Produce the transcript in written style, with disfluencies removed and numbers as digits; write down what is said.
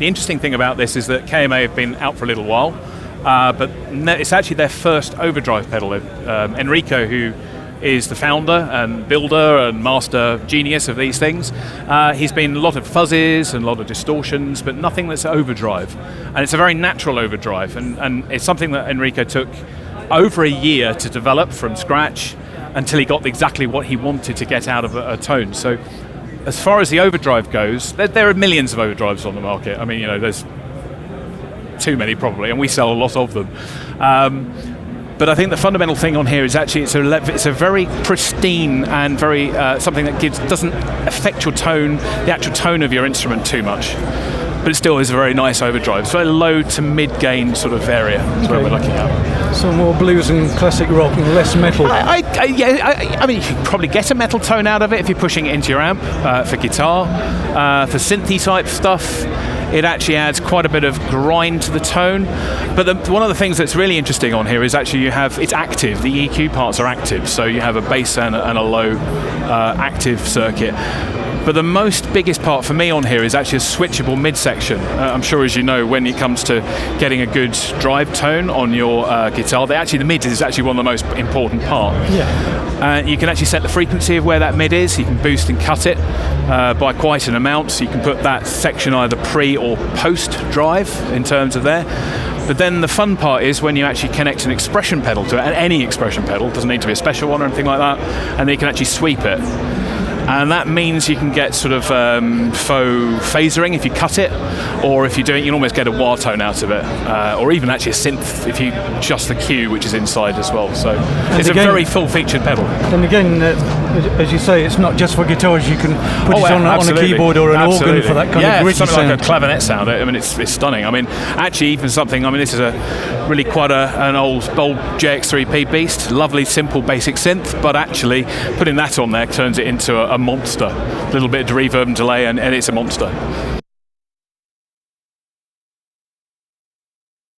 the interesting thing about this is that KMA have been out for a little while, but it's actually their first overdrive pedal. Enrico, who is the founder and builder and master genius of these things, he's been a lot of fuzzes and a lot of distortions, but nothing that's overdrive. And it's a very natural overdrive, and it's something that Enrico took over a year to develop from scratch until he got exactly what he wanted to get out of a tone. So as far as the overdrive goes, there are millions of overdrives on the market. I mean, there's too many probably, and we sell a lot of them. But I think the fundamental thing on here is actually it's a very pristine and very something that doesn't affect your tone, the actual tone of your instrument too much. But it still is a very nice overdrive. It's very low to mid-gain sort of area. That's where we're looking at. So more blues and classic rock and less metal. I mean, you can probably get a metal tone out of it if you're pushing it into your amp for guitar. For synthy type stuff, it actually adds quite a bit of grind to the tone. But one of the things that's really interesting on here is actually it's active. The EQ parts are active, so you have a bass and a low active circuit. But the biggest part for me on here is actually a switchable midsection. I'm sure, as you know, when it comes to getting a good drive tone on your guitar, the mid is actually one of the most important part. Yeah. You can actually set the frequency of where that mid is. You can boost and cut it by quite an amount, so you can put that section either pre or post drive in terms of there. But then the fun part is when you actually connect an expression pedal to it, and any expression pedal, doesn't need to be a special one or anything like that, and then you can actually sweep it. And that means you can get sort of faux phasering if you cut it, or if you do it, you can almost get a wah tone out of it, or even actually a synth if you adjust the Q, which is inside as well. So it's a very full-featured pedal. And again, as you say, it's not just for guitars. You can put it on a keyboard or an organ for that kind of gritty something sound. like a clavinet sound. I mean, it's stunning. I mean, actually, even something. I mean, this is really quite an old JX3P beast. Lovely, simple, basic synth, but actually putting that on there turns it into a monster. A little bit of reverb and delay, and it's a monster.